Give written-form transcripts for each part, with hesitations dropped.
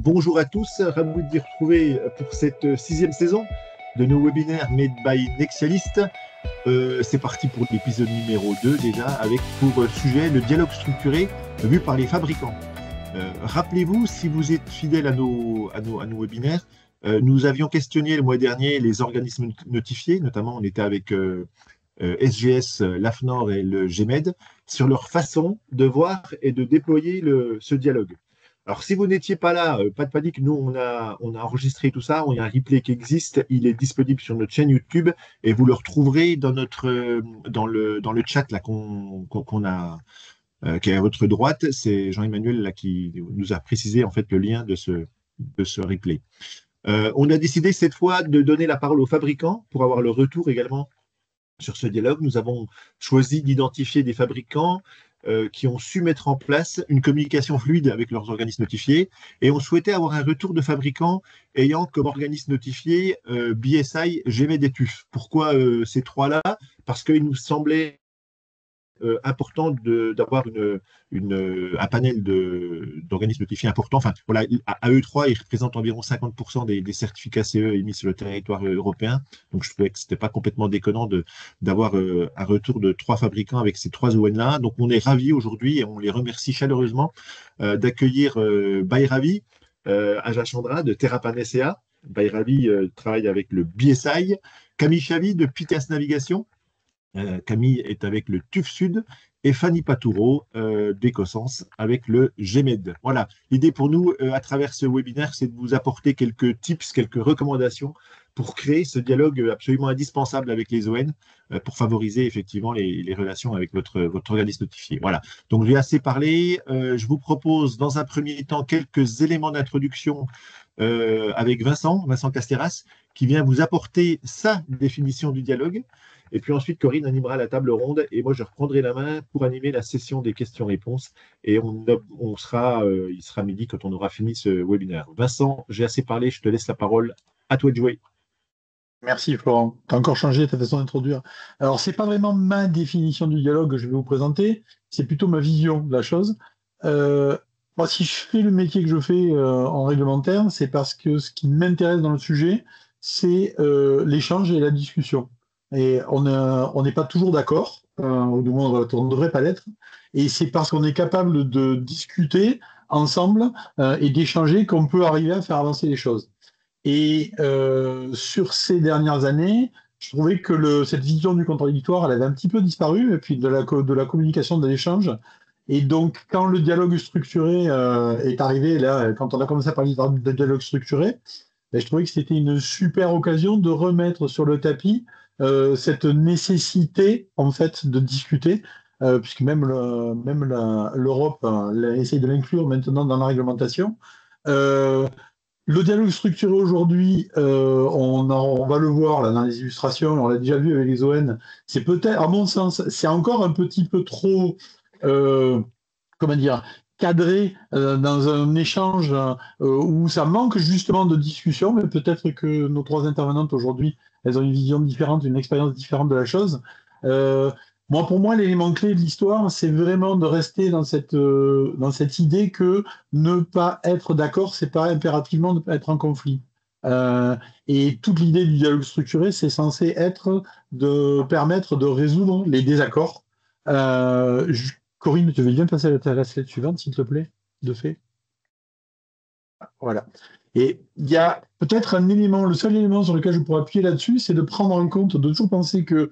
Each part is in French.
Bonjour à tous, ravi de vous retrouver pour cette sixième saison de nos webinaires Made by Nexialist. C'est parti pour l'épisode numéro 2 déjà, avec pour sujet le dialogue structuré vu par les fabricants. Rappelez-vous, si vous êtes fidèle à nos webinaires, nous avions questionné le mois dernier les organismes notifiés, notamment on était avec SGS, l'AFNOR et le GEMED, sur leur façon de voir et de déployer ce dialogue. Alors, si vous n'étiez pas là, pas de panique, nous, on a enregistré tout ça, il y a un replay qui existe, il est disponible sur notre chaîne YouTube et vous le retrouverez dans le chat là, qu'on a, qui est à votre droite. C'est Jean-Emmanuel là, qui nous a précisé en fait le lien de ce replay. On a décidé cette fois de donner la parole aux fabricants pour avoir le retour également sur ce dialogue. Nous avons choisi d'identifier des fabricants qui ont su mettre en place une communication fluide avec leurs organismes notifiés et on souhaitait avoir un retour de fabricants ayant comme organisme notifié BSI, GEMED et TÜV. Pourquoi ces trois-là? Parce qu'il nous semblait important d'avoir un panel d'organismes notifiés important. Enfin, voilà, à eux trois, ils représentent environ 50% des certificats CE émis sur le territoire européen. Donc, je trouvais que ce n'était pas complètement déconnant d'avoir un retour de trois fabricants avec ces trois ON-là. Donc, on est ravis aujourd'hui et on les remercie chaleureusement d'accueillir Bayravi Ajachandra de Terrapan SA. Bayravi travaille avec le BSI. Camille Chavy de Pitas Navigation. Camille est avec le TÜV Sud et Fanny Patoureau d'Ecosens avec le GEMED. Voilà, l'idée pour nous à travers ce webinaire, c'est de vous apporter quelques tips, quelques recommandations pour créer ce dialogue absolument indispensable avec les ON pour favoriser effectivement les relations avec votre organisme notifié. Voilà, donc j'ai assez parlé. Je vous propose dans un premier temps quelques éléments d'introduction avec Vincent Casteras, qui vient vous apporter sa définition du dialogue. Et puis ensuite, Corinne animera la table ronde et moi, je reprendrai la main pour animer la session des questions-réponses. Et il sera midi quand on aura fini ce webinaire. Vincent, j'ai assez parlé, je te laisse la parole. À toi de jouer. Merci Florent. Tu as encore changé ta façon d'introduire. Alors, c'est pas vraiment ma définition du dialogue que je vais vous présenter, c'est plutôt ma vision de la chose. Moi, si je fais le métier que je fais en réglementaire, c'est parce que ce qui m'intéresse dans le sujet, c'est l'échange et la discussion. Et on n'est pas toujours d'accord, ou du moins on ne devrait pas l'être. Et c'est parce qu'on est capable de discuter ensemble et d'échanger qu'on peut arriver à faire avancer les choses. Et sur ces dernières années, je trouvais que cette vision du contradictoire, elle avait un petit peu disparu, et puis de la communication, de l'échange. Et donc, quand le dialogue structuré est arrivé, là, quand on a commencé à parler de dialogue structuré, ben, je trouvais que c'était une super occasion de remettre sur le tapis cette nécessité, en fait, de discuter, puisque même l'Europe essaye de l'inclure maintenant dans la réglementation. Euh, le dialogue structuré aujourd'hui, on va le voir là, dans les illustrations, on l'a déjà vu avec les ON, c'est peut-être, à mon sens, c'est encore un petit peu trop, euh, comment dire, cadré dans un échange où ça manque justement de discussion, mais peut-être que nos trois intervenantes aujourd'hui, elles ont une vision différente, une expérience différente de la chose. Euh, pour moi, l'élément clé de l'histoire, c'est vraiment de rester dans cette idée que ne pas être d'accord, c'est pas impérativement ne pas être en conflit. Et toute l'idée du dialogue structuré, c'est censé être de permettre de résoudre les désaccords. Corinne, tu veux bien passer à la slide suivante, s'il te plaît, de fait. Voilà. Et il y a peut-être un élément, le seul élément sur lequel je pourrais appuyer là-dessus, c'est de prendre en compte, de toujours penser que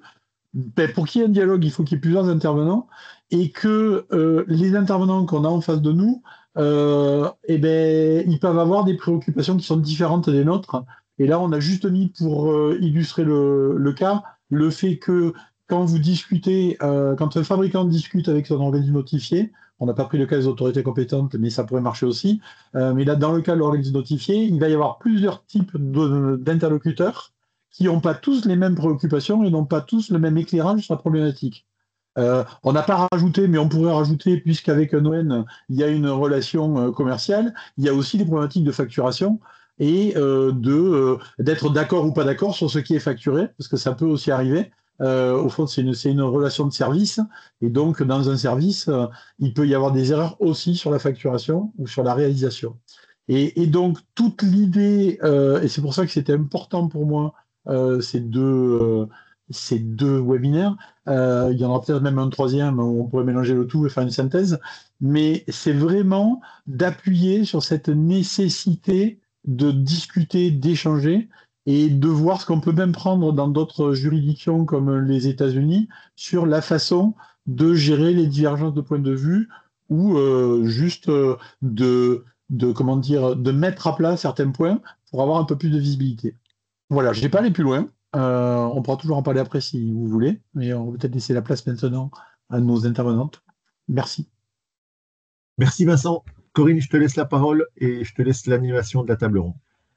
pour qu'il y ait un dialogue, il faut qu'il y ait plusieurs intervenants et que les intervenants qu'on a en face de nous, ils peuvent avoir des préoccupations qui sont différentes des nôtres. Et là, on a juste mis pour illustrer le cas, le fait que quand vous discutez, quand un fabricant discute avec son organisme notifié, on n'a pas pris le cas des autorités compétentes, mais ça pourrait marcher aussi. Mais là, dans le cas de l'organisme notifié, il va y avoir plusieurs types d'interlocuteurs qui n'ont pas tous les mêmes préoccupations et n'ont pas tous le même éclairage sur la problématique. On n'a pas rajouté, mais on pourrait rajouter, puisqu'avec un ON, il y a une relation commerciale, il y a aussi des problématiques de facturation et d'être d'accord ou pas d'accord sur ce qui est facturé, parce que ça peut aussi arriver. Au fond, c'est une relation de service, et donc dans un service, il peut y avoir des erreurs aussi sur la facturation ou sur la réalisation. Et donc, toute l'idée, et c'est pour ça que c'était important pour moi, ces ces deux webinaires, il y en aura peut-être même un troisième, où on pourrait mélanger le tout et faire une synthèse, mais c'est vraiment d'appuyer sur cette nécessité de discuter, d'échanger, et de voir ce qu'on peut même prendre dans d'autres juridictions comme les États-Unis sur la façon de gérer les divergences de points de vue ou juste comment dire, de mettre à plat certains points pour avoir un peu plus de visibilité. Voilà, je n'ai pas allé plus loin. On pourra toujours en parler après si vous voulez, mais on va peut-être laisser la place maintenant à nos intervenantes. Merci. Merci Vincent. Corinne, je te laisse la parole et je te laisse l'animation de la table ronde.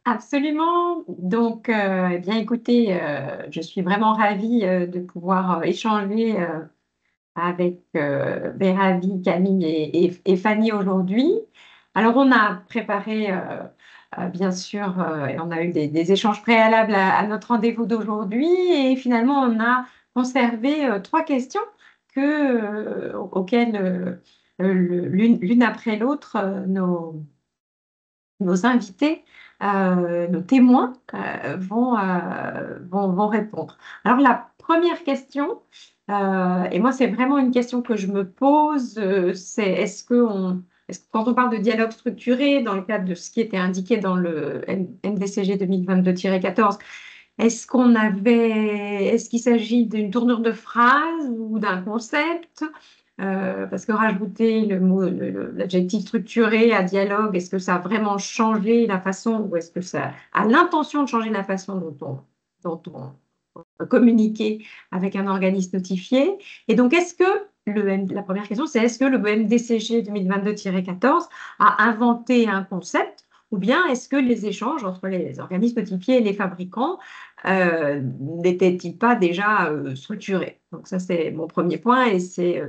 Absolument. Donc, eh bien, écoutez, je suis vraiment ravie de pouvoir échanger avec Béravi, Camille et Fanny aujourd'hui. Alors, on a préparé, bien sûr, et on a eu des échanges préalables à notre rendez-vous d'aujourd'hui. Et finalement, on a conservé trois questions auxquelles, l'une après l'autre, nos invités, nos témoins vont répondre. Alors, la première question, et moi, c'est vraiment une question que je me pose, c'est quand on parle de dialogue structuré, dans le cadre de ce qui était indiqué dans le MDCG 2022-14, est-ce qu'il s'agit d'une tournure de phrase ou d'un concept? Parce que rajouter l'adjectif structuré à dialogue, est-ce que ça a vraiment changé la façon, ou est-ce que ça a l'intention de changer la façon dont on peut communiquer avec un organisme notifié? Et donc, la première question, c'est est-ce que le MDCG 2022-14 a inventé un concept, ou bien est-ce que les échanges entre les organismes notifiés et les fabricants n'étaient-ils pas déjà structurés? Donc ça, c'est mon premier point et c'est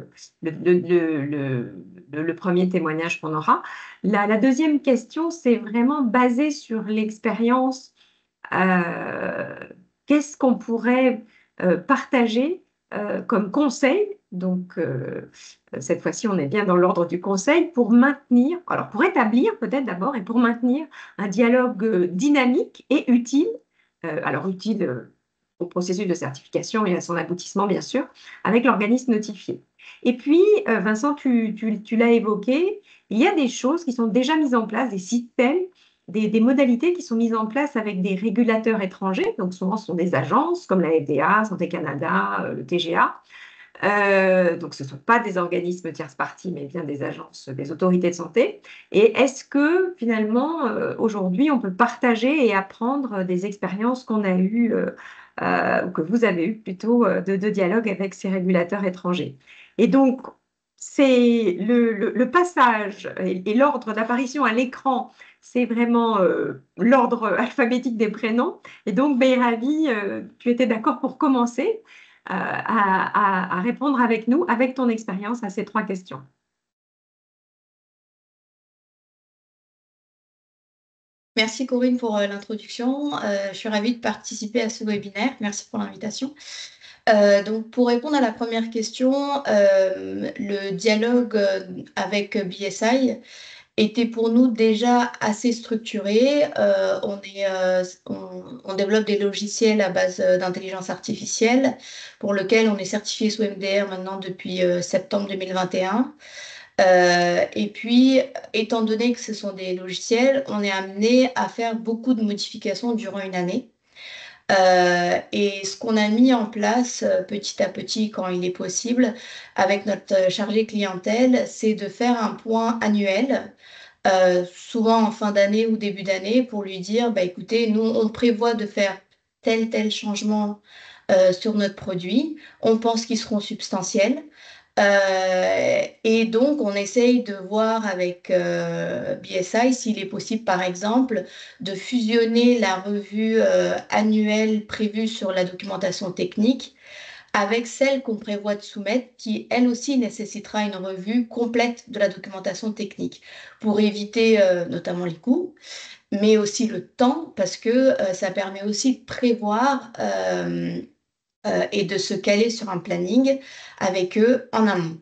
le premier témoignage qu'on aura. La deuxième question, c'est vraiment basé sur l'expérience. Qu'est-ce qu'on pourrait partager comme conseil? Donc, cette fois-ci, on est bien dans l'ordre du conseil pour établir peut-être d'abord et pour maintenir un dialogue dynamique et utile, alors utile au processus de certification et à son aboutissement, bien sûr, avec l'organisme notifié. Et puis, Vincent, tu l'as évoqué, il y a des choses qui sont déjà mises en place, des systèmes, des modalités qui sont mises en place avec des régulateurs étrangers. Donc, souvent, ce sont des agences comme la FDA, Santé Canada, le TGA. Donc, ce ne sont pas des organismes tierces parties, mais bien des agences, des autorités de santé. Et est-ce que finalement, aujourd'hui, on peut partager et apprendre des expériences qu'on a eues, ou que vous avez eues plutôt, de dialogue avec ces régulateurs étrangers? Et donc, c'est le passage et l'ordre d'apparition à l'écran, c'est vraiment l'ordre alphabétique des prénoms. Et donc, Beiravi, tu étais d'accord pour commencer à répondre avec nous, avec ton expérience, à ces trois questions. Merci Corinne pour l'introduction. Je suis ravie de participer à ce webinaire. Merci pour l'invitation. Donc, pour répondre à la première question, le dialogue avec BSI était pour nous déjà assez structuré. On développe des logiciels à base d'intelligence artificielle pour lequel on est certifié sous MDR maintenant depuis septembre 2021. Et puis, étant donné que ce sont des logiciels, on est amené à faire beaucoup de modifications durant une année. Et ce qu'on a mis en place petit à petit, quand il est possible, avec notre chargé clientèle, c'est de faire un point annuel, souvent en fin d'année ou début d'année, pour lui dire, bah, écoutez, nous, on prévoit de faire tel changement sur notre produit. On pense qu'ils seront substantiels. Et donc, on essaye de voir avec BSI s'il est possible, par exemple, de fusionner la revue annuelle prévue sur la documentation technique avec celle qu'on prévoit de soumettre, qui elle aussi nécessitera une revue complète de la documentation technique pour éviter notamment les coûts, mais aussi le temps, parce que ça permet aussi de prévoir et de se caler sur un planning avec eux en amont.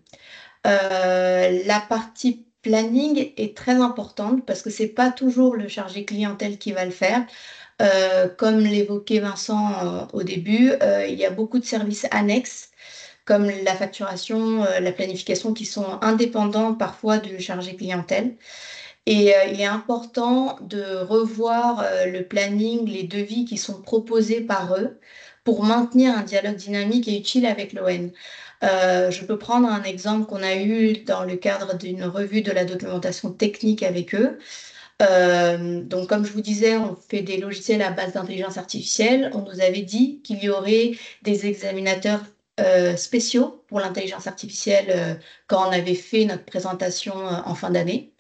La partie planning est très importante parce que c'est pas toujours le chargé clientèle qui va le faire. Comme l'évoquait Vincent au début, il y a beaucoup de services annexes comme la facturation, la planification qui sont indépendants parfois du chargé clientèle. Et il est important de revoir le planning, les devis qui sont proposés par eux pour maintenir un dialogue dynamique et utile avec l'ON. Je peux prendre un exemple qu'on a eu dans le cadre d'une revue de la documentation technique avec eux. Donc, comme je vous disais, on fait des logiciels à base d'intelligence artificielle. On nous avait dit qu'il y aurait des examinateurs spéciaux pour l'intelligence artificielle quand on avait fait notre présentation en fin d'année.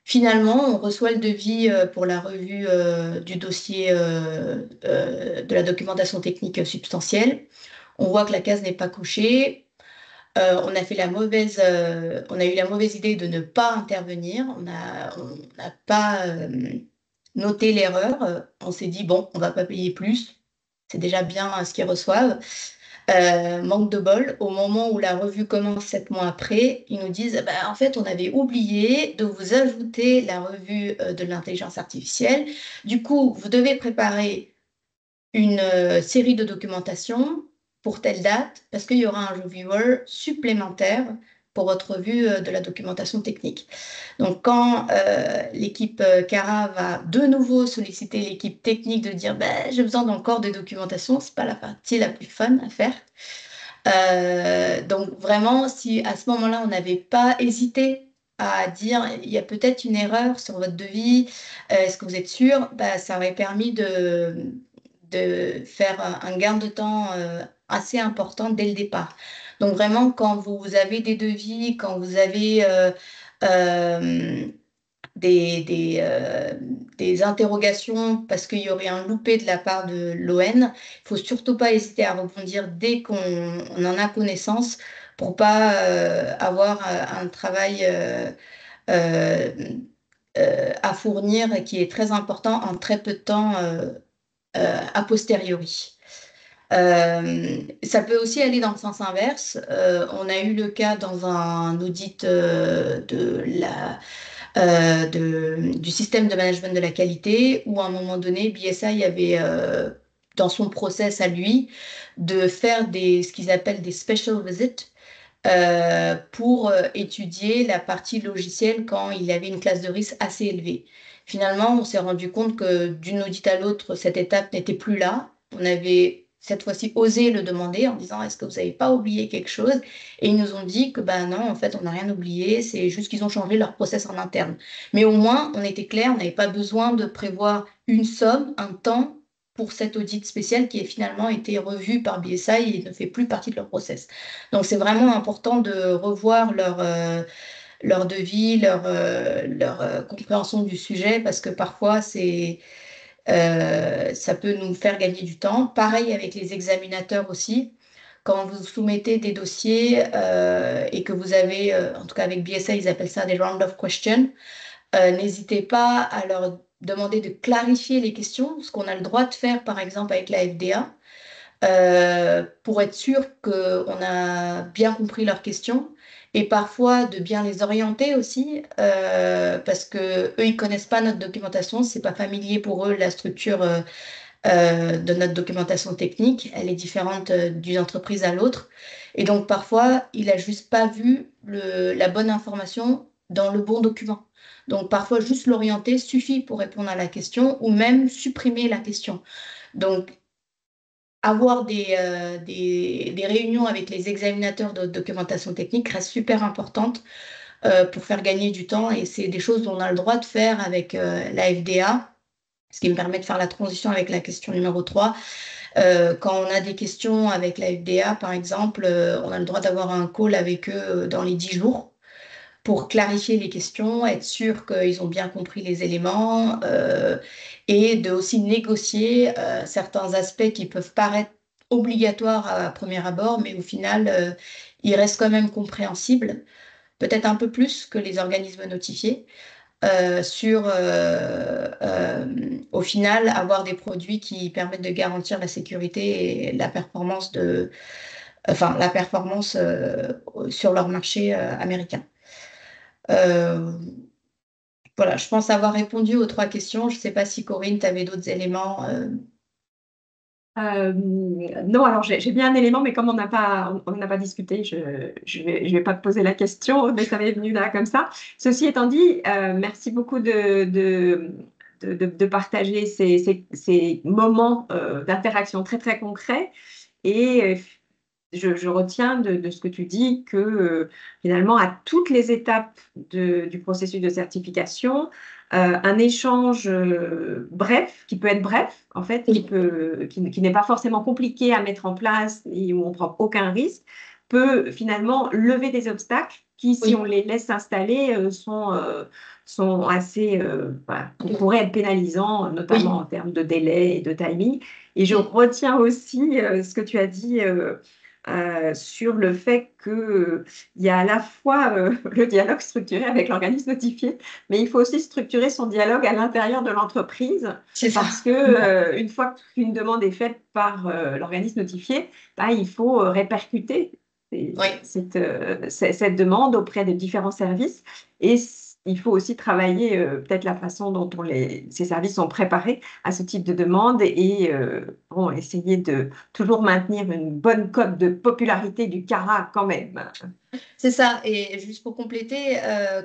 Finalement, on reçoit le devis pour la revue du dossier de la documentation technique substantielle. On voit que la case n'est pas cochée. On a eu la mauvaise idée de ne pas intervenir. On n'a pas noté l'erreur. On s'est dit, bon, on ne va pas payer plus. C'est déjà bien ce qu'ils reçoivent. Manque de bol, au moment où la revue commence 7 mois après, ils nous disent bah, en fait, on avait oublié de vous ajouter la revue de l'intelligence artificielle. Du coup, vous devez préparer une série de documentation pour telle date parce qu'il y aura un reviewer supplémentaire pour votre revue de la documentation technique. Donc, quand l'équipe Cara va de nouveau solliciter l'équipe technique de dire bah, j'ai besoin d'encore de documentation, c'est pas la partie la plus fun à faire. Donc, vraiment, si à ce moment-là, on n'avait pas hésité à dire il y a peut-être une erreur sur votre devis, est-ce que vous êtes sûr, bah, ça aurait permis de faire un gain de temps assez important dès le départ. Donc vraiment, quand vous avez des devis, quand vous avez des interrogations parce qu'il y aurait un loupé de la part de l'ON, il ne faut surtout pas hésiter à rebondir dès qu'on en a connaissance pour pas avoir un travail à fournir qui est très important en très peu de temps a posteriori. Ça peut aussi aller dans le sens inverse. On a eu le cas dans un audit du système de management de la qualité où à un moment donné, BSI avait dans son process à lui de faire ce qu'ils appellent des special visits pour étudier la partie logicielle quand il y avait une classe de risque assez élevée. Finalement, on s'est rendu compte que d'une audit à l'autre, cette étape n'était plus là. On avait cette fois-ci osé le demander en disant est-ce que vous n'avez pas oublié quelque chose? Et ils nous ont dit que ben non, en fait, on n'a rien oublié, c'est juste qu'ils ont changé leur process en interne. Mais au moins, on était clair, on n'avait pas besoin de prévoir une somme, un temps pour cet audit spécial qui a finalement été revu par BSI et ne fait plus partie de leur process. Donc, c'est vraiment important de revoir leur devis, leur compréhension du sujet, parce que parfois, ça peut nous faire gagner du temps. Pareil avec les examinateurs aussi. Quand vous soumettez des dossiers et que vous avez, en tout cas avec BSI, ils appellent ça des round of questions, n'hésitez pas à leur demander de clarifier les questions, ce qu'on a le droit de faire par exemple avec la FDA. Pour être sûr qu'on a bien compris leurs questions et parfois de bien les orienter aussi parce que eux ils connaissent pas notre documentation, c'est pas familier pour eux la structure de notre documentation technique, elle est différente d'une entreprise à l'autre et donc parfois il a juste pas vu la bonne information dans le bon document. Donc parfois juste l'orienter suffit pour répondre à la question ou même supprimer la question. Donc avoir des réunions avec les examinateurs de documentation technique reste super importante pour faire gagner du temps et c'est des choses dont on a le droit de faire avec la FDA, ce qui me permet de faire la transition avec la question numéro 3. Quand on a des questions avec la FDA, par exemple, on a le droit d'avoir un call avec eux dans les 10 jours pour clarifier les questions, être sûr qu'ils ont bien compris les éléments et de aussi négocier certains aspects qui peuvent paraître obligatoires à premier abord, mais au final, ils restent quand même compréhensibles, peut-être un peu plus que les organismes notifiés, au final, avoir des produits qui permettent de garantir la sécurité et la performance sur leur marché américain. Euh, voilà, je pense avoir répondu aux 3 questions. Je ne sais pas si Corinne, tu avais d'autres éléments. Non, alors j'ai bien un élément, mais comme on n'a pas discuté, je vais pas te poser la question, mais ça m'est venu là comme ça. Ceci étant dit, merci beaucoup de partager ces moments d'interaction très très concrets. Et je retiens de ce que tu dis que finalement, à toutes les étapes du processus de certification, un échange bref, qui peut être bref, en fait, Oui, qui n'est pas forcément compliqué à mettre en place et où on ne prend aucun risque, peut finalement lever des obstacles qui, si on oui, les laisse s'installer, sont assez, voilà, pourraient être pénalisants, notamment oui. en termes de délai et de timing. Et je Mm. retiens aussi ce que tu as dit sur le fait qu'il y a à la fois le dialogue structuré avec l'organisme notifié, mais il faut aussi structurer son dialogue à l'intérieur de l'entreprise C'est ça. parce que une fois qu'une demande est faite par l'organisme notifié, bah, il faut répercuter Oui. cette demande auprès de différents services et il faut aussi travailler peut-être la façon dont ces services sont préparés à ce type de demande et bon, essayer de toujours maintenir une bonne cote de popularité du CARA quand même. C'est ça. Et juste pour compléter,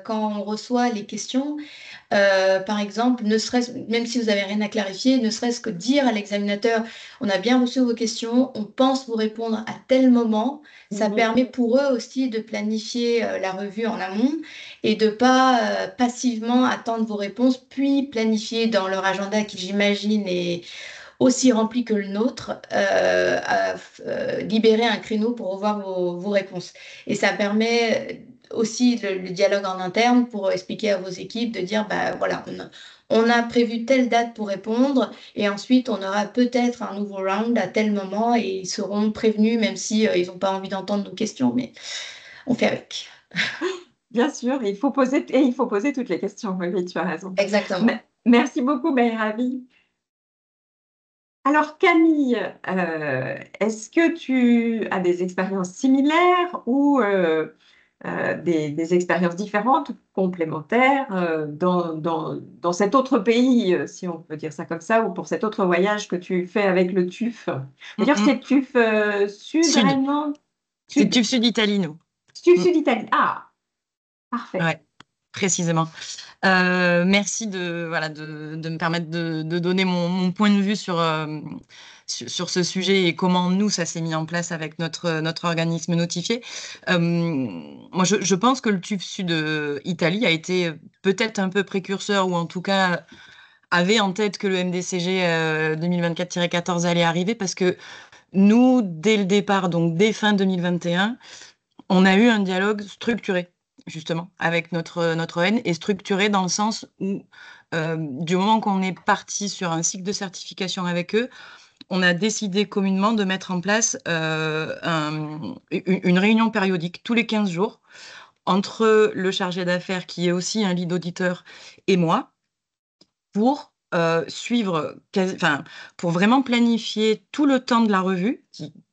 quand on reçoit les questions, par exemple, ne serait-ce, même si vous n'avez rien à clarifier, ne serait-ce que dire à l'examinateur, on a bien reçu vos questions, on pense vous répondre à tel moment, ça Mhm. permet pour eux aussi de planifier la revue en amont et de pas passivement attendre vos réponses, puis planifier dans leur agenda qui, j'imagine, est aussi rempli que le nôtre, libérer un créneau pour revoir vos réponses. Et ça permet aussi le dialogue en interne pour expliquer à vos équipes de dire, bah voilà, on a prévu telle date pour répondre et ensuite on aura peut-être un nouveau round à tel moment et ils seront prévenus même si ils n'ont pas envie d'entendre nos questions, mais on fait avec. Bien sûr, il faut poser toutes les questions. Oui, tu as raison. Exactement. Merci beaucoup, Ravi. Alors Camille, est-ce que tu as des expériences similaires ou des expériences différentes, complémentaires dans cet autre pays, si on peut dire ça comme ça, ou pour cet autre voyage que tu fais avec le TUF? Mm, D'ailleurs, mm. c'est TUF sud, Sud. Rhénan, C'est sud, Tube Sud Italie, nous. Mm. sud Italie. Ah, parfait. Ouais, précisément. Merci de me permettre de donner mon point de vue sur ce sujet et comment nous, ça s'est mis en place avec notre organisme notifié. Moi, je pense que le TUF Sud Italie a été peut-être un peu précurseur ou en tout cas avait en tête que le MDCG 2024-14 allait arriver parce que nous, dès le départ, donc dès fin 2021, on a eu un dialogue structuré, justement, avec notre ON, et structuré dans le sens où, du moment qu'on est parti sur un cycle de certification avec eux, on a décidé communément de mettre en place une réunion périodique tous les 15 jours entre le chargé d'affaires, qui est aussi un lead auditeur, et moi, pour suivre, pour vraiment planifier tout le temps de la revue,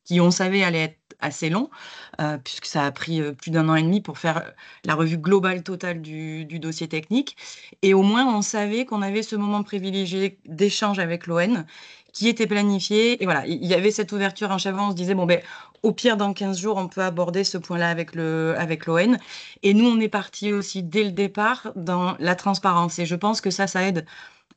qui on savait allait être assez long, puisque ça a pris plus d'1 an et demi pour faire la revue globale totale du dossier technique. Et au moins, on savait qu'on avait ce moment privilégié d'échange avec l'ON qui était planifié. Et voilà, il y avait cette ouverture en chavant. On se disait, bon, ben, au pire, dans 15 jours, on peut aborder ce point-là avec l'ON. Et nous, on est parti aussi dès le départ dans la transparence. Et je pense que ça aide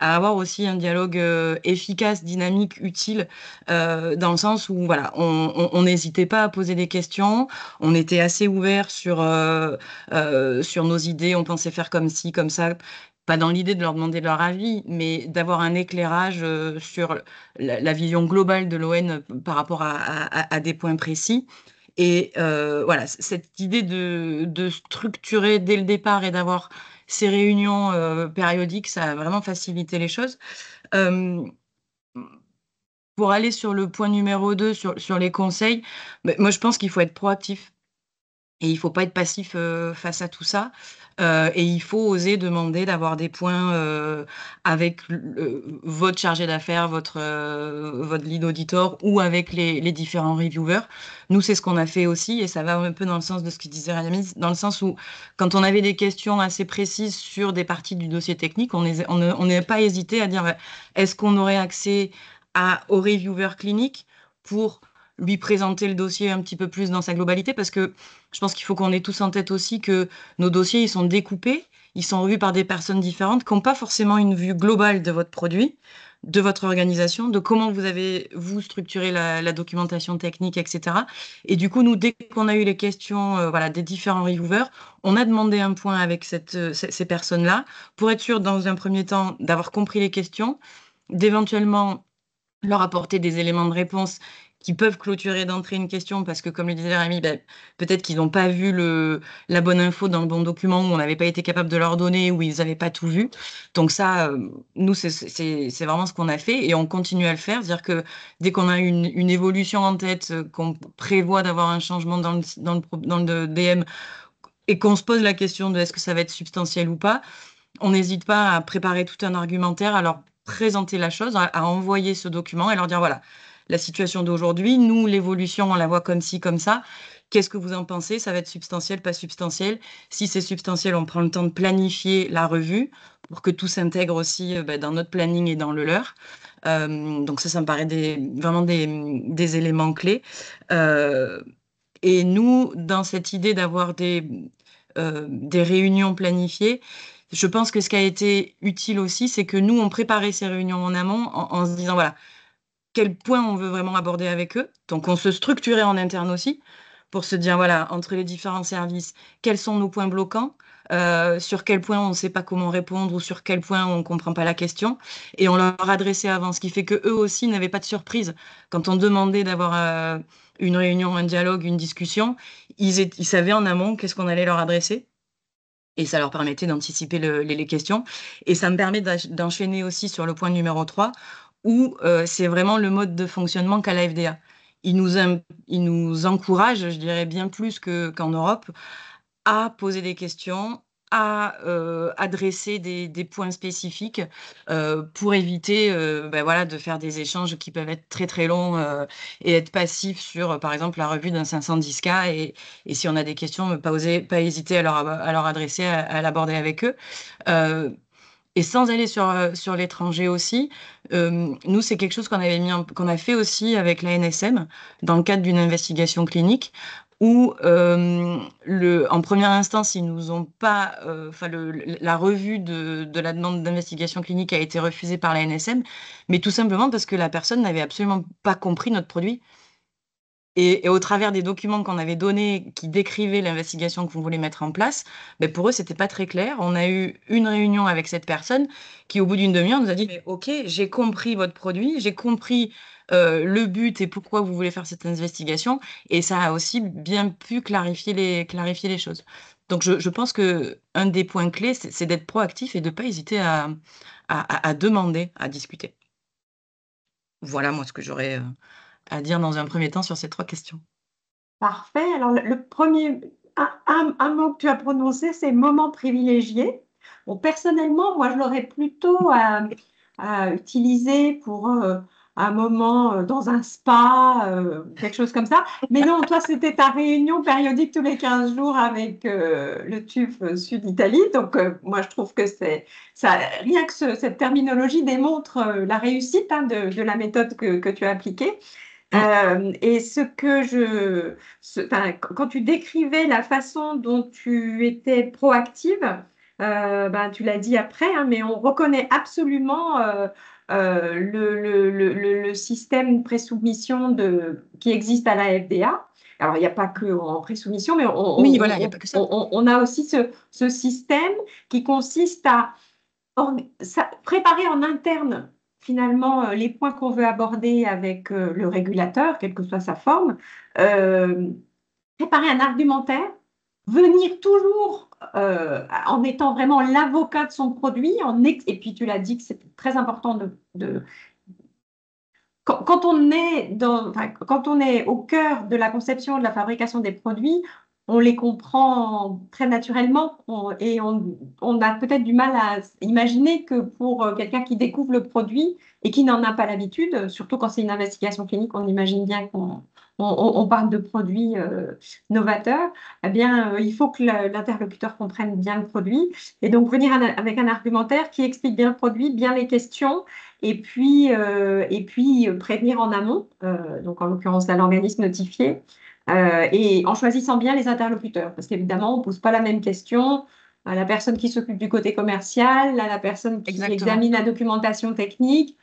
à avoir aussi un dialogue efficace, dynamique, utile, dans le sens où voilà, on n'hésitait pas à poser des questions, on était assez ouvert sur nos idées, on pensait faire comme ci, comme ça, pas dans l'idée de leur demander leur avis, mais d'avoir un éclairage sur la vision globale de l'ON par rapport à des points précis. Et voilà, cette idée de structurer dès le départ et d'avoir ces réunions périodiques, ça a vraiment facilité les choses. Euh, pour aller sur le point numéro 2, sur les conseils, moi je pense qu'il faut être proactif. Et il ne faut pas être passif face à tout ça. Et il faut oser demander d'avoir des points avec votre chargé d'affaires, votre lead auditor ou avec les différents reviewers. Nous, c'est ce qu'on a fait aussi, et ça va un peu dans le sens de ce que disait Rami, dans le sens où quand on avait des questions assez précises sur des parties du dossier technique, on n'est pas hésité à dire est-ce qu'on aurait accès au reviewer clinique pour lui présenter le dossier un petit peu plus dans sa globalité, parce que je pense qu'il faut qu'on ait tous en tête aussi que nos dossiers, ils sont découpés, ils sont revus par des personnes différentes qui n'ont pas forcément une vue globale de votre produit, de votre organisation, de comment vous avez, vous, structuré la documentation technique, etc. Et du coup, nous, dès qu'on a eu les questions voilà, des différents reviewers, on a demandé un point avec ces personnes-là pour être sûr, dans un premier temps, d'avoir compris les questions, d'éventuellement leur apporter des éléments de réponse qui peuvent clôturer d'entrée une question, parce que, comme le disait Rémi, peut-être qu'ils n'ont pas vu la bonne info dans le bon document, ou on n'avait pas été capable de leur donner, ou ils n'avaient pas tout vu. Donc ça, nous, c'est vraiment ce qu'on a fait, et on continue à le faire. C'est-à-dire que dès qu'on a une évolution en tête, qu'on prévoit d'avoir un changement dans le DM, et qu'on se pose la question de est-ce que ça va être substantiel ou pas, on n'hésite pas à préparer tout un argumentaire, à leur présenter la chose, à envoyer ce document et leur dire voilà, la situation d'aujourd'hui, nous, l'évolution, on la voit comme ci, comme ça. Qu'est-ce que vous en pensez? Ça va être substantiel, pas substantiel? Si c'est substantiel, on prend le temps de planifier la revue pour que tout s'intègre aussi dans notre planning et dans le leur. Donc ça me paraît vraiment des éléments clés. Et nous, dans cette idée d'avoir des réunions planifiées, je pense que ce qui a été utile aussi, c'est que nous, on préparait ces réunions en amont en se disant, voilà, quel point on veut vraiment aborder avec eux. Donc, on se structurait en interne aussi pour se dire, voilà, entre les différents services, quels sont nos points bloquants, sur quel point on ne sait pas comment répondre ou sur quel point on ne comprend pas la question. Et on leur adressait avant, ce qui fait qu'eux aussi n'avaient pas de surprise. Quand on demandait d'avoir une réunion, un dialogue, une discussion, ils savaient en amont qu'est-ce qu'on allait leur adresser. Et ça leur permettait d'anticiper les questions. Et ça me permet d'enchaîner aussi sur le point numéro 3, où c'est vraiment le mode de fonctionnement qu'a la FDA. Il nous encourage, je dirais bien plus qu'en Europe, à poser des questions, à adresser des points spécifiques pour éviter voilà, de faire des échanges qui peuvent être très très longs et être passifs sur, par exemple, la revue d'un 510K. Et si on a des questions, pas hésiter à leur adresser, à l'aborder avec eux. Et sans aller sur l'étranger aussi, nous, c'est quelque chose qu'on a fait aussi avec la NSM dans le cadre d'une investigation clinique où, en première instance, ils nous ont pas, la revue de la demande d'investigation clinique a été refusée par la NSM, mais tout simplement parce que la personne n'avait absolument pas compris notre produit. Et au travers des documents qu'on avait donnés qui décrivaient l'investigation qu'on voulait mettre en place, pour eux, c'était pas très clair. On a eu une réunion avec cette personne qui, au bout d'une demi-heure, nous a dit, mais OK, j'ai compris votre produit, j'ai compris le but et pourquoi vous voulez faire cette investigation. Et ça a aussi bien pu clarifier les choses. Donc, je pense que un des points clés, c'est d'être proactif et de ne pas hésiter à demander, à discuter. Voilà, moi, ce que j'aurais à dire dans un premier temps sur ces 3 questions. Parfait. Alors, le premier, un mot que tu as prononcé, c'est moment privilégié. Bon, personnellement, moi, je l'aurais plutôt utilisé pour un moment dans un spa, quelque chose comme ça. Mais non, toi, c'était ta réunion périodique tous les 15 jours avec le TÜV Sud Italie. Donc, moi, je trouve que ça, rien que cette terminologie démontre la réussite de la méthode que tu as appliquée. Et quand tu décrivais la façon dont tu étais proactive, tu l'as dit après, hein, mais on reconnaît absolument le système présoumission qui existe à la FDA. Alors, il n'y a pas que en présoumission, mais Oui, voilà, il n'y a pas que ça. on a aussi ce système qui consiste à préparer en interne finalement les points qu'on veut aborder avec le régulateur, quelle que soit sa forme, préparer un argumentaire, venir toujours en étant vraiment l'avocat de son produit, et puis tu l'as dit que c'est très important quand on est au cœur de la conception et de la fabrication des produits, on les comprend très naturellement et on a peut-être du mal à imaginer que pour quelqu'un qui découvre le produit et qui n'en a pas l'habitude, surtout quand c'est une investigation clinique, on imagine bien qu'on parle de produits novateurs, eh bien, il faut que l'interlocuteur comprenne bien le produit et donc venir avec un argumentaire qui explique bien le produit, bien les questions et puis prévenir en amont, donc en l'occurrence là, l'organisme notifié, et en choisissant bien les interlocuteurs, parce qu'évidemment, on ne pose pas la même question à la personne qui s'occupe du côté commercial, à la personne qui Exactement. examine la documentation technique,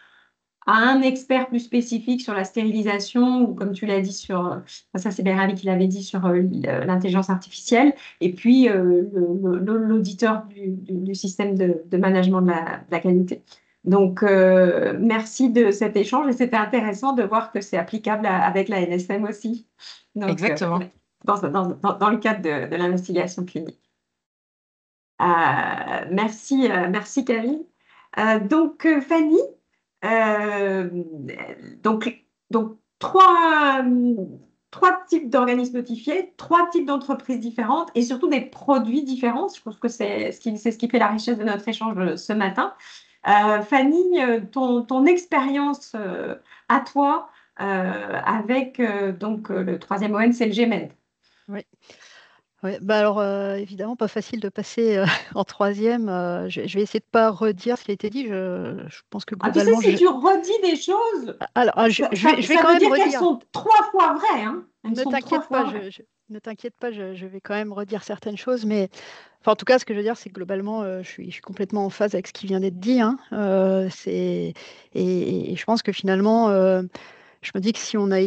à un expert plus spécifique sur la stérilisation, ou comme tu l'as dit ça c'est Béravi qui l'avait dit sur l'intelligence artificielle, et puis l'auditeur du système de management de la qualité. Donc, merci de cet échange et c'était intéressant de voir que c'est applicable avec la NSM aussi. Donc, Exactement. dans le cadre de l'investigation clinique. Merci Camille. Donc, Fanny, donc trois types d'organismes notifiés, 3 types d'entreprises différentes et surtout des produits différents. Je pense que c'est ce qui fait la richesse de notre échange ce matin. Fanny, ton expérience à toi avec donc le 3e ON, c'est le GMED. Oui. Ouais, bah alors évidemment pas facile de passer en 3e. Je vais essayer de pas redire ce qui a été dit. Je pense que Tu sais, globalement, si tu redis des choses, alors je vais ça quand veut même dire qu'elles redire. sont 3 fois vraies. Hein. Elles Ne sont 3 t'inquiète fois pas, vraies. ne t'inquiète pas, je vais quand même redire certaines choses, mais enfin, en tout cas, ce que je veux dire, c'est que globalement, je suis complètement en phase avec ce qui vient d'être dit, hein. Et je pense que finalement, je me dis que si on a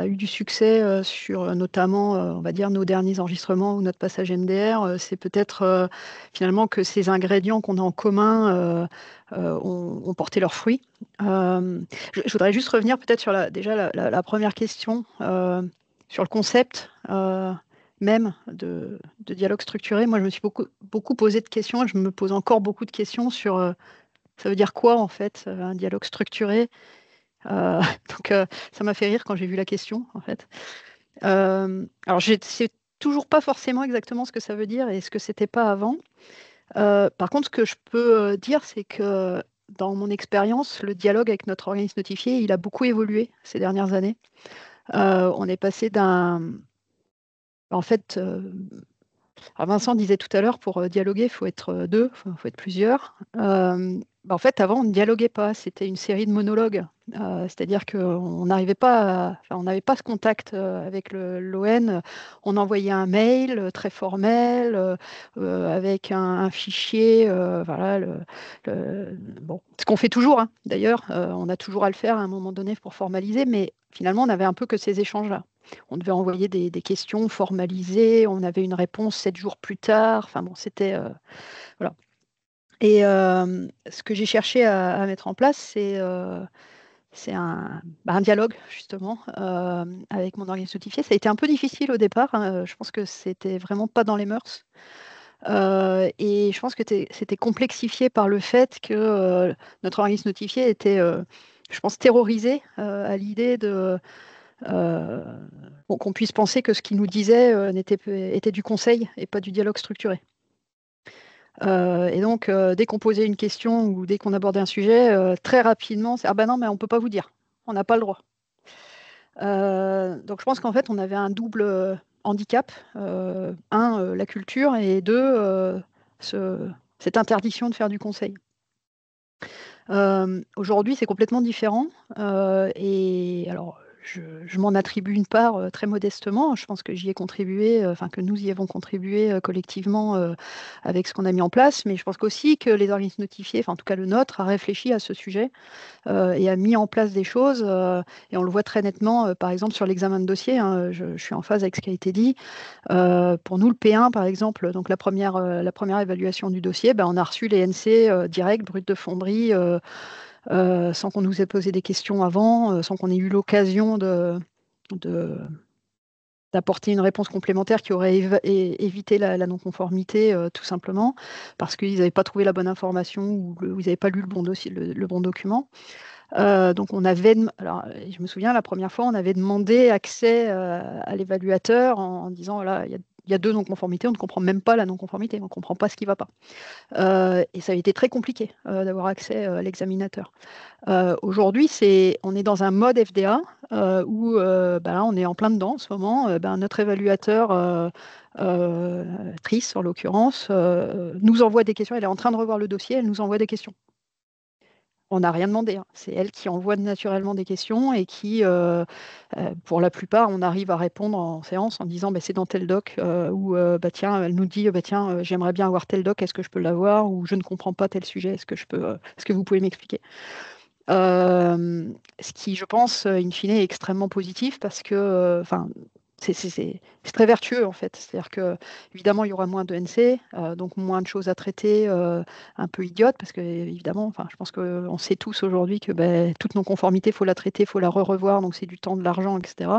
eu du succès sur notamment, on va dire, nos derniers enregistrements ou notre passage MDR, c'est peut-être finalement que ces ingrédients qu'on a en commun ont porté leurs fruits. Je voudrais juste revenir peut-être sur déjà la première question, sur le concept même de dialogue structuré. Moi, je me suis beaucoup posé de questions et je me pose encore beaucoup de questions sur ça veut dire quoi en fait un dialogue structuré. Euh, donc, ça m'a fait rire quand j'ai vu la question, en fait. Alors, je ne sais toujours pas forcément exactement ce que ça veut dire et ce que c'était pas avant. Par contre, ce que je peux dire, c'est que dans mon expérience, le dialogue avec notre organisme notifié, il a beaucoup évolué ces dernières années. On est passé d'un... En fait, alors Vincent disait tout à l'heure, pour dialoguer, il faut être deux, il faut être plusieurs. En fait, avant, on ne dialoguait pas, c'était une série de monologues. C'est-à-dire qu'on n'arrivait pas, on n'avait pas ce contact avec l'ON. On envoyait un mail très formel avec un fichier. Voilà, bon, ce qu'on fait toujours, hein, d'ailleurs. On a toujours à le faire à un moment donné pour formaliser, mais finalement, on n'avait un peu que ces échanges-là. On devait envoyer des questions formalisées, on avait une réponse 7 jours plus tard. Enfin bon, c'était voilà. Et ce que j'ai cherché à mettre en place, c'est un dialogue justement avec mon organisme notifié. Ça a été un peu difficile au départ. Hein. Je pense que c'était vraiment pas dans les mœurs. Et je pense que c'était complexifié par le fait que notre organisme notifié était, je pense, terrorisé à l'idée qu'on puisse penser que ce qu'il nous disait était du conseil et pas du dialogue structuré. Et donc, dès qu'on posait une question ou dès qu'on abordait un sujet, très rapidement, c'est « Ah ben non, mais on ne peut pas vous dire, on n'a pas le droit ». Donc, je pense qu'en fait, on avait un double handicap. La culture, et 2, cette interdiction de faire du conseil. Aujourd'hui, c'est complètement différent. Et alors, je m'en attribue une part très modestement. Je pense que j'y ai contribué, que nous y avons contribué collectivement avec ce qu'on a mis en place. Mais je pense qu'aussi que les organismes notifiés, en tout cas le nôtre, a réfléchi à ce sujet et a mis en place des choses. Et on le voit très nettement, par exemple, sur l'examen de dossier. Hein, je suis en phase avec ce qui a été dit. Pour nous, le P1, par exemple, donc la première évaluation du dossier, on a reçu les NC direct, brut de fonderie, sans qu'on nous ait posé des questions avant, sans qu'on ait eu l'occasion d'apporter une réponse complémentaire qui aurait évité la non-conformité, tout simplement, parce qu'ils n'avaient pas trouvé la bonne information ou ils n'avaient pas lu le bon dossier, le bon document. Donc alors, je me souviens, la première fois, on avait demandé accès à l'évaluateur en disant, voilà, il y a 2 non-conformités, on ne comprend même pas la non-conformité, on ne comprend pas ce qui ne va pas. Et ça a été très compliqué d'avoir accès à l'examinateur. Aujourd'hui, on est dans un mode FDA où là, on est en plein dedans en ce moment. Notre évaluateur, Trice en l'occurrence, nous envoie des questions. Elle est en train de revoir le dossier, elle nous envoie des questions. On n'a rien demandé, hein. C'est elle qui envoie naturellement des questions et qui, pour la plupart, on arrive à répondre en séance en disant c'est dans tel doc, ou tiens, elle nous dit tiens, j'aimerais bien avoir tel doc, est-ce que je peux l'avoir, ou je ne comprends pas tel sujet, est-ce que vous pouvez m'expliquer? Ce qui, je pense, in fine, est extrêmement positif parce que c'est très vertueux en fait. C'est-à-dire que évidemment il y aura moins de NC, donc moins de choses à traiter, un peu idiotes, parce que évidemment, je pense qu'on sait tous aujourd'hui que toute non-conformité, il faut la traiter, il faut la revoir, donc c'est du temps, de l'argent, etc.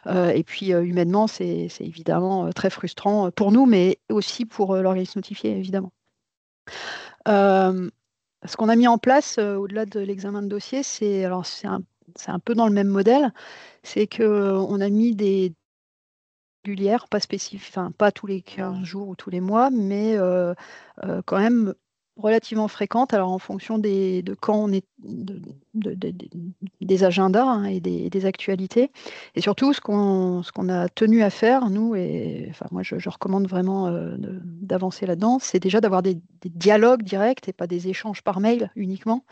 Et puis humainement, c'est évidemment très frustrant pour nous, mais aussi pour l'organisme notifié, évidemment. Ce qu'on a mis en place au-delà de l'examen de dossier, c'est un peu dans le même modèle, c'est qu'on a mis des régulières, pas spécifiques, pas tous les 15 jours ou tous les mois, mais quand même relativement fréquentes, alors en fonction de quand on est, des agendas, hein, et des actualités. Et surtout, ce qu'on a tenu à faire, nous, et moi je recommande vraiment d'avancer là-dedans, c'est déjà d'avoir des dialogues directs et pas des échanges par mail uniquement,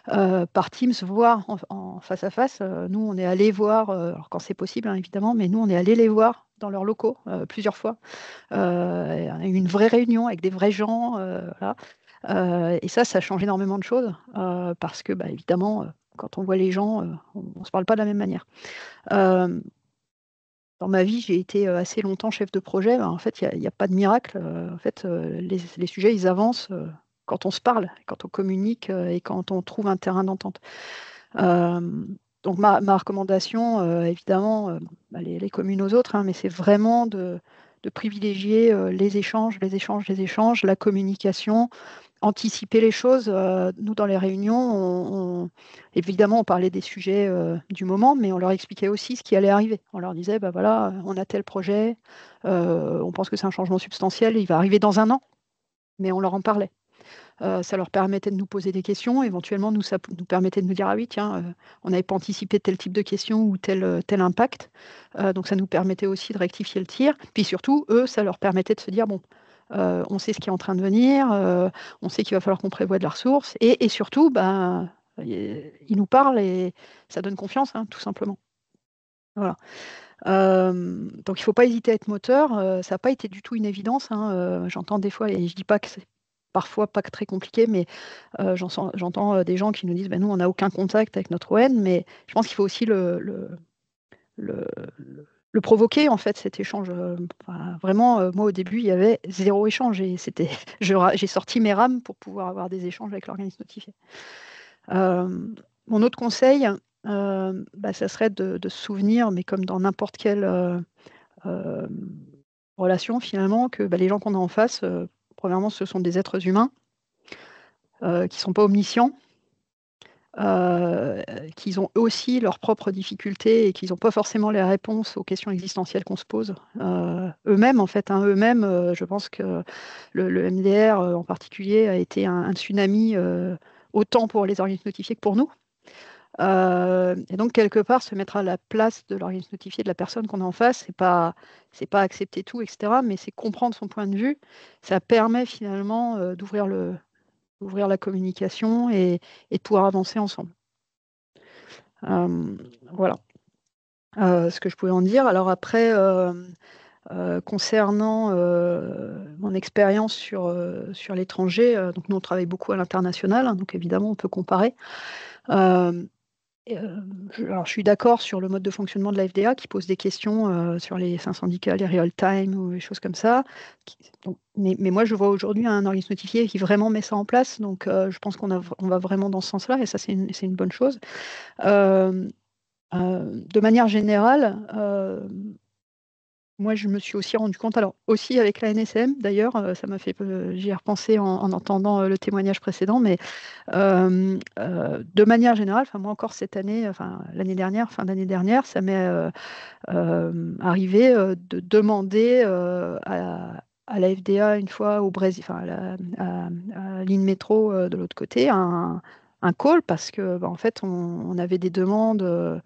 par Teams, voire en face à face. Nous, on est allé voir, alors quand c'est possible, hein, évidemment, mais nous, on est allé les voir dans leurs locaux plusieurs fois. On a eu une vraie réunion avec des vrais gens. Voilà. Et ça change énormément de choses parce que, évidemment, quand on voit les gens, on ne se parle pas de la même manière. Dans ma vie, j'ai été assez longtemps chef de projet. En fait, il n'y a pas de miracle. En fait, les sujets, ils avancent quand on se parle, quand on communique et quand on trouve un terrain d'entente. Donc ma recommandation, évidemment, elle est commune aux autres, hein, mais c'est vraiment de privilégier les échanges, la communication, anticiper les choses. Nous, dans les réunions, évidemment, on parlait des sujets du moment, mais on leur expliquait aussi ce qui allait arriver. On leur disait, voilà, on a tel projet, on pense que c'est un changement substantiel, il va arriver dans 1 an, mais on leur en parlait. Ça leur permettait de nous poser des questions. Éventuellement, ça nous permettait de nous dire, ah oui, tiens, on n'avait pas anticipé tel type de question ou tel impact. Donc, ça nous permettait aussi de rectifier le tir. Puis surtout, eux, ça leur permettait de se dire, bon, on sait ce qui est en train de venir, on sait qu'il va falloir qu'on prévoie de la ressource. Et surtout, ils nous parlent et ça donne confiance, hein, tout simplement. Voilà. Donc, il ne faut pas hésiter à être moteur. Ça n'a pas été du tout une évidence, hein. J'entends des fois, et je ne dis pas que c'est parfois pas très compliqué, mais j'entends des gens qui nous disent, nous, on n'a aucun contact avec notre ON, mais je pense qu'il faut aussi le provoquer, en fait, cet échange. Vraiment, moi, au début, il y avait 0 échange, et j'ai sorti mes rames pour pouvoir avoir des échanges avec l'organisme notifié. Mon autre conseil, ça serait de se souvenir, mais comme dans n'importe quelle relation, finalement, que les gens qu'on a en face, premièrement, ce sont des êtres humains qui ne sont pas omniscients, qu'ils ont aussi leurs propres difficultés et qu'ils n'ont pas forcément les réponses aux questions existentielles qu'on se pose. Eux-mêmes, en fait, je pense que le MDR en particulier a été un tsunami autant pour les organismes notifiés que pour nous. Et donc, quelque part, se mettre à la place de l'organisme notifié, de la personne qu'on a en face, c'est pas accepter tout, etc., mais c'est comprendre son point de vue. Ça permet finalement d'ouvrir la communication et de pouvoir avancer ensemble. Voilà ce que je pouvais en dire. Alors après, concernant mon expérience sur l'étranger, donc nous on travaille beaucoup à l'international, hein, donc évidemment on peut comparer. Alors, je suis d'accord sur le mode de fonctionnement de la FDA qui pose des questions sur les syndicats, les real-time ou des choses comme ça. Mais moi, je vois aujourd'hui un organisme notifié qui vraiment met ça en place. Donc, je pense qu'on va vraiment dans ce sens-là, et ça, c'est une bonne chose. De manière générale, Moi, je me suis aussi rendu compte, alors aussi avec la NSM d'ailleurs, ça m'a fait, j'y ai repensé en entendant le témoignage précédent, mais de manière générale, enfin moi encore cette année, enfin l'année dernière, fin d'année dernière, ça m'est arrivé de demander à la FDA une fois au Brésil, enfin à l'INMetro de l'autre côté, un call parce que en fait on avait des demandes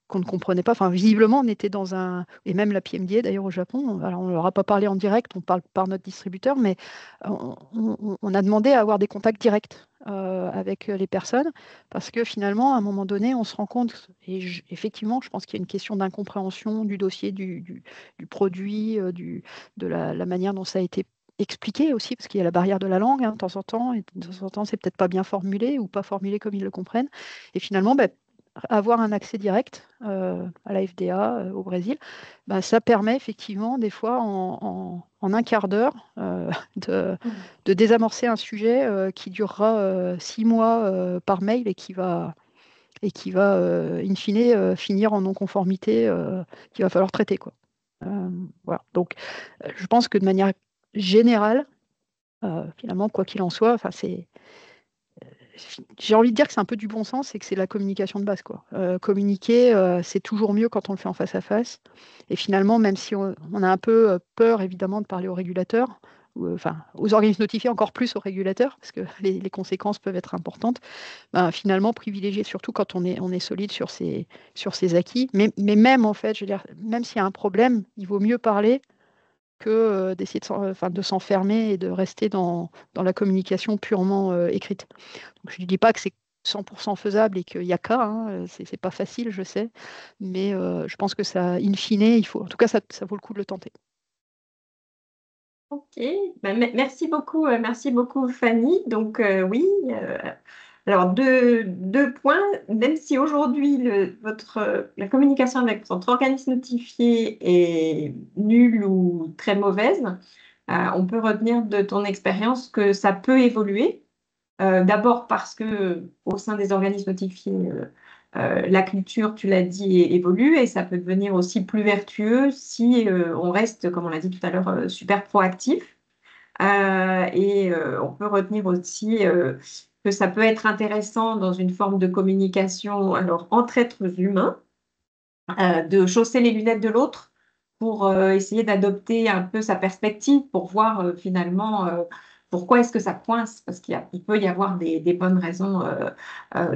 qu'on ne comprenait pas. Enfin, visiblement, on était dans un... Et même la PMDA, d'ailleurs, au Japon, alors on ne leur a pas parlé en direct, on parle par notre distributeur, mais on a demandé à avoir des contacts directs avec les personnes, parce que finalement, à un moment donné, on se rend compte, et effectivement, je pense qu'il y a une question d'incompréhension du dossier, du produit, de la manière dont ça a été expliqué aussi, parce qu'il y a la barrière de la langue, hein, de temps en temps, et de temps en temps, c'est peut-être pas bien formulé ou pas formulé comme ils le comprennent. Et finalement, ben, avoir un accès direct à la FDA au Brésil, bah, ça permet effectivement des fois en un quart d'heure de désamorcer un sujet qui durera 6 mois par mail et qui va in fine finir en non-conformité qu'il va falloir traiter, quoi. Voilà. Donc, je pense que de manière générale, finalement, quoi qu'il en soit, c'est j'ai envie de dire que c'est un peu du bon sens et que c'est la communication de base, quoi. Communiquer, c'est toujours mieux quand on le fait en face à face. Et finalement, même si on a un peu peur, évidemment, de parler aux régulateurs, ou enfin aux organismes notifiés, encore plus aux régulateurs, parce que les conséquences peuvent être importantes, ben, finalement, privilégier, surtout quand on est solide sur ses acquis. Mais même, en fait, je veux dire, même s'il y a un problème, il vaut mieux parler que d'essayer de s'enfermer et de rester dans la communication purement écrite. Donc, je ne dis pas que c'est 100% faisable et qu'il n'y a qu'à, hein, c'est pas facile, je sais, mais je pense que ça, in fine, en tout cas, ça vaut le coup de le tenter. Ok, ben, merci beaucoup Fanny. Donc oui, alors deux points, même si aujourd'hui la communication avec votre organisme notifié est nulle ou très mauvaise, on peut retenir de ton expérience que ça peut évoluer. D'abord parce que au sein des organismes notifiés, la culture, tu l'as dit, évolue et ça peut devenir aussi plus vertueux si on reste, comme on l'a dit tout à l'heure, super proactif. On peut retenir aussi que ça peut être intéressant dans une forme de communication, alors entre êtres humains, de chausser les lunettes de l'autre pour essayer d'adopter un peu sa perspective pour voir finalement pourquoi est-ce que ça coince, parce il peut y avoir des bonnes raisons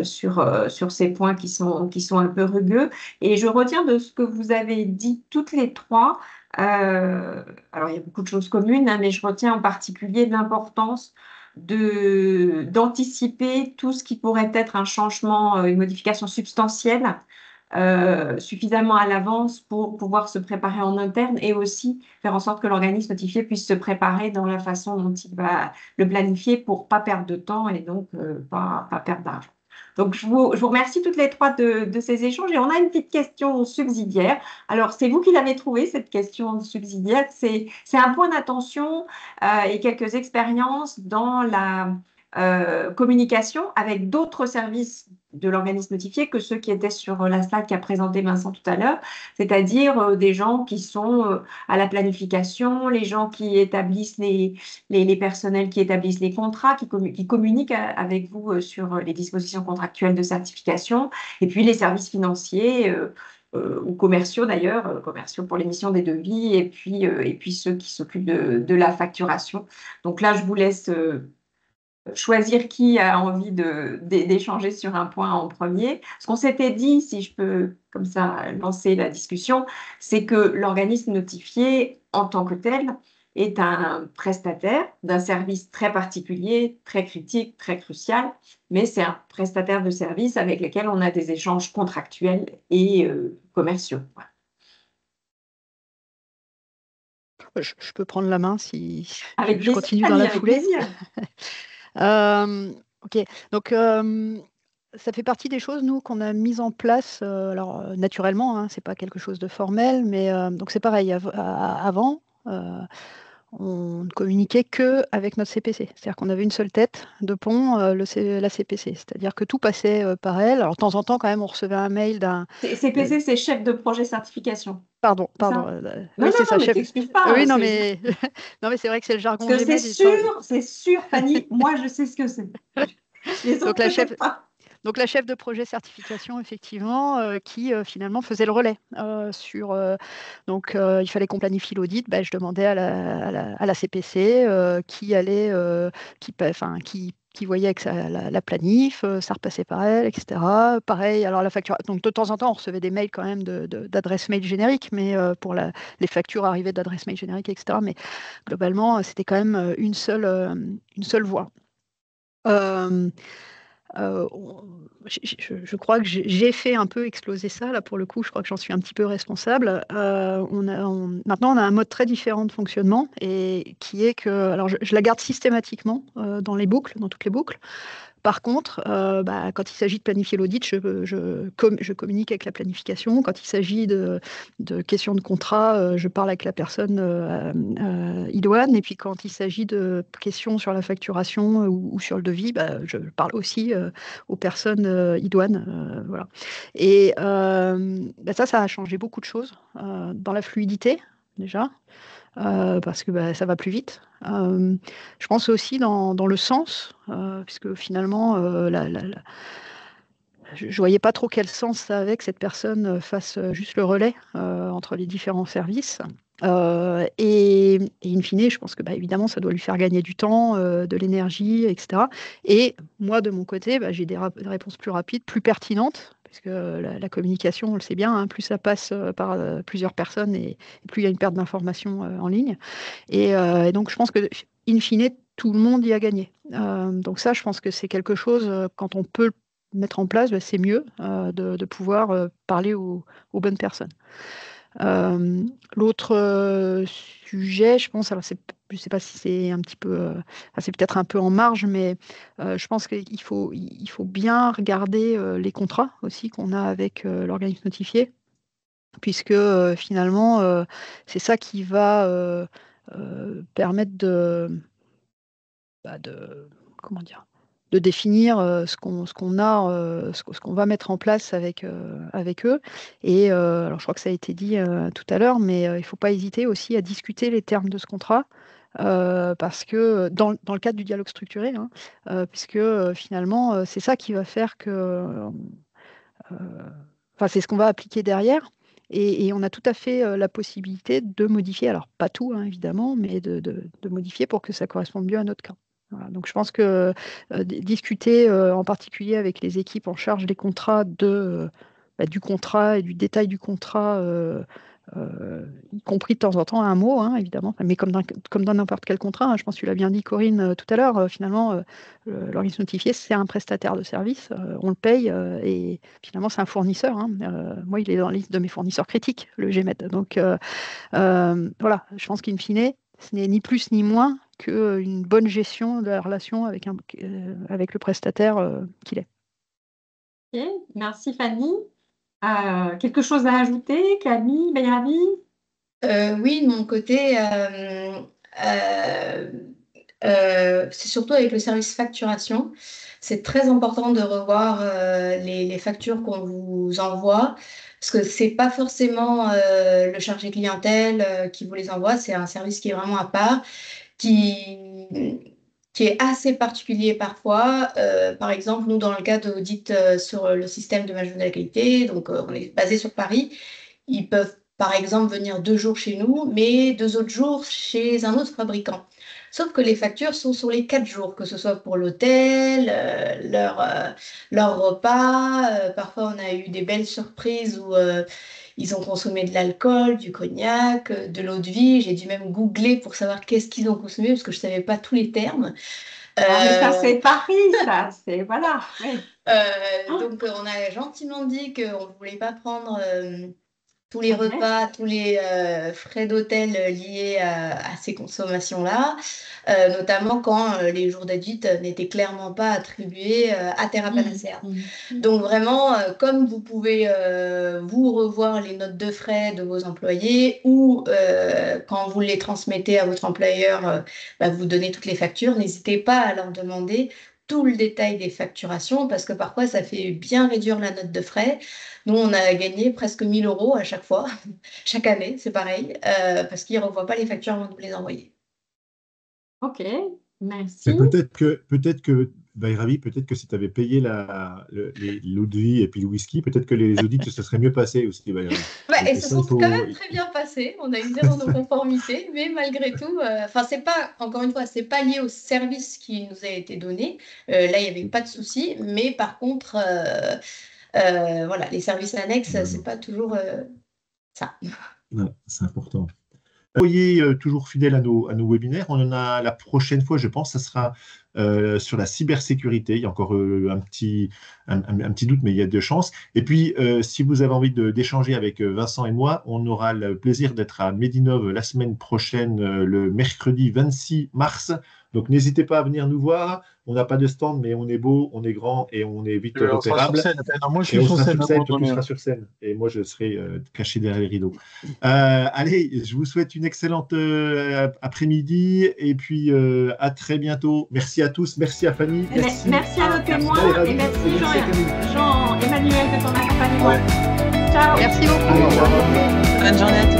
sur ces points qui sont un peu rugueux. Et je retiens de ce que vous avez dit toutes les trois, alors il y a beaucoup de choses communes, hein, mais je retiens en particulier l'importance d'anticiper tout ce qui pourrait être un changement, une modification substantielle suffisamment à l'avance pour pouvoir se préparer en interne et aussi faire en sorte que l'organisme notifié puisse se préparer dans la façon dont il va le planifier pour pas perdre de temps et donc pas perdre d'argent. Donc, je vous remercie toutes les trois de ces échanges et on a une petite question subsidiaire. Alors, c'est vous qui l'avez trouvée, cette question subsidiaire. C'est un point d'attention et quelques expériences dans la communication avec d'autres services de l'organisme notifié que ceux qui étaient sur la slide qu'a présenté Vincent tout à l'heure, c'est-à-dire des gens qui sont à la planification, les gens qui établissent les personnels qui établissent les contrats, qui communiquent avec vous sur les dispositions contractuelles de certification, et puis les services financiers ou commerciaux d'ailleurs, commerciaux pour l'émission des devis, et puis ceux qui s'occupent de la facturation. Donc là, je vous laisse choisir qui a envie d'échanger sur un point en premier. Ce qu'on s'était dit, si je peux comme ça lancer la discussion, c'est que l'organisme notifié en tant que tel est un prestataire d'un service très particulier, très critique, très crucial, mais c'est un prestataire de service avec lequel on a des échanges contractuels et commerciaux. Voilà. Je peux prendre la main si Avec je continue dans la foulée. Ok, donc ça fait partie des choses, nous, qu'on a mises en place, alors naturellement, hein, c'est pas quelque chose de formel, mais donc c'est pareil, avant, on ne communiquait qu'avec notre CPC. C'est-à-dire qu'on avait une seule tête de pont, la CPC. C'est-à-dire que tout passait par elle. Alors, de temps en temps, quand même, on recevait un mail d'un... CPC, c'est chef de projet certification. Pardon, C'est ça? Non, oui, non, c'est non, ça, mais chef. t'excuses pas. Oui, non, mais non, mais c'est vrai que c'est le Parce jargon que Gmail. c'est sûr, Fanny, moi, je sais ce que c'est. Les Donc autres, la chef, peut-être pas. Donc la chef de projet certification, effectivement, qui finalement faisait le relais sur. Donc il fallait qu'on planifie l'audit. Ben, je demandais à la CPC qui allait, qui voyait avec la planif, ça repassait par elle, etc. Pareil, alors la facture. Donc de temps en temps, on recevait des mails quand même d'adresses mail génériques, mais les factures arrivaient d'adresses mail génériques, etc. Mais globalement, c'était quand même une seule voie. Je crois que j'ai fait un peu exploser ça, là, pour le coup, je crois que j'en suis un petit peu responsable. Maintenant, on a un mode très différent de fonctionnement et qui est que, alors je la garde systématiquement dans les boucles, dans toutes les boucles. Par contre, quand il s'agit de planifier l'audit, je communique avec la planification. Quand il s'agit de questions de contrat, je parle avec la personne idoine. Et puis quand il s'agit de questions sur la facturation ou sur le devis, je parle aussi aux personnes idoines. Voilà. Et ça a changé beaucoup de choses dans la fluidité, déjà. Parce que ça va plus vite. Je pense aussi dans le sens, puisque finalement, je ne voyais pas trop quel sens ça avait que cette personne fasse juste le relais entre les différents services. Et in fine, je pense que évidemment, ça doit lui faire gagner du temps, de l'énergie, etc. Et moi, de mon côté, j'ai des réponses plus rapides, plus pertinentes, puisque la communication, on le sait bien, hein, plus ça passe par plusieurs personnes et plus il y a une perte d'informations en ligne. Et donc, je pense que, in fine, tout le monde y a gagné. Donc ça, je pense que c'est quelque chose, quand on peut le mettre en place, c'est mieux de pouvoir parler aux bonnes personnes. L'autre sujet, je pense, alors je ne sais pas si c'est un petit peu, c'est peut-être un peu en marge, mais je pense qu'il faut bien regarder les contrats aussi qu'on a avec l'organisme notifié, puisque finalement, c'est ça qui va permettre comment dire, de définir ce qu'on a, ce qu'on va mettre en place avec eux. Et alors, je crois que ça a été dit tout à l'heure, mais il ne faut pas hésiter aussi à discuter les termes de ce contrat. Parce que dans le cadre du dialogue structuré, hein, puisque finalement, c'est ça qui va faire que c'est ce qu'on va appliquer derrière. Et on a tout à fait la possibilité de modifier, alors pas tout, hein, évidemment, mais de modifier pour que ça corresponde mieux à notre cas. Voilà. Donc je pense que discuter en particulier avec les équipes en charge des contrats du contrat et du détail du contrat, y compris de temps en temps un mot, hein, évidemment, mais comme dans n'importe quel contrat, hein, je pense que tu l'as bien dit, Corinne, tout à l'heure, finalement, l'organisme notifié, c'est un prestataire de service, on le paye et finalement, c'est un fournisseur. Hein. Moi, il est dans la liste de mes fournisseurs critiques, le GMED. Donc, voilà, je pense qu'in fine, ce n'est ni plus ni moins qu'une bonne gestion de la relation avec le prestataire qu'il est. Ok, merci Fanny. Quelque chose à ajouter, Camille, Bayrabi? Oui, de mon côté, c'est surtout avec le service facturation. C'est très important de revoir les factures qu'on vous envoie, parce que c'est pas forcément le chargé clientèle qui vous les envoie, c'est un service qui est vraiment à part, qui est assez particulier parfois. Par exemple, nous, dans le cas d'audit sur le système de management de la qualité, donc on est basé sur Paris, ils peuvent, par exemple, venir 2 jours chez nous, mais 2 autres jours chez un autre fabricant. Sauf que les factures sont sur les 4 jours, que ce soit pour l'hôtel, leur repas. Parfois, on a eu des belles surprises où ils ont consommé de l'alcool, du cognac, de l'eau de vie. J'ai dû même googler pour savoir qu'est-ce qu'ils ont consommé, parce que je ne savais pas tous les termes. Ah, mais ça, c'est Paris, ça. C'est, voilà. Oui. Donc, on a gentiment dit qu'on ne voulait pas prendre tous les repas, tous les frais d'hôtel liés à ces consommations-là, notamment quand les jours d'audit n'étaient clairement pas attribués à Terra Panacea. Donc vraiment, comme vous pouvez vous revoir les notes de frais de vos employés ou quand vous les transmettez à votre employeur, vous donnez toutes les factures, n'hésitez pas à leur demander tout le détail des facturations parce que parfois ça fait bien réduire la note de frais. Nous, on a gagné presque 1 000 € à chaque fois, chaque année, c'est pareil, parce qu'ils ne revoient pas les factures avant de vous les envoyer. Ok, merci. Peut-être que Bairavi, peut-être que si tu avais payé l'eau de vie et puis le whisky, peut-être que les audits se seraient mieux passés aussi, Bairavi. Et se sont quand même très bien passés. On a eu 0 non-conformité, mais malgré tout, c'est pas, encore une fois, c'est pas lié au service qui nous a été donné. Là, il n'y avait pas de souci, mais par contre, les services annexes, c'est pas toujours ça. Non, c'est important. Soyez toujours fidèles à nos webinaires. On en a la prochaine fois, je pense, ça sera sur la cybersécurité. Il y a encore un petit doute, mais il y a de chances. Et puis, si vous avez envie d'échanger avec Vincent et moi, on aura le plaisir d'être à Medinov la semaine prochaine, le mercredi 26 mars. Donc, n'hésitez pas à venir nous voir. On n'a pas de stand, mais on est beau, on est grand et on est vite repérable. Moi, je suis sur scène. Tu seras sur scène et moi, je serai caché derrière les rideaux. Allez, je vous souhaite une excellente après-midi et puis à très bientôt. Merci à tous, merci à Fanny. Merci à nos témoins et merci Jean-Emmanuel de ton accompagnement. Ciao. Merci beaucoup. Bonne journée à tous.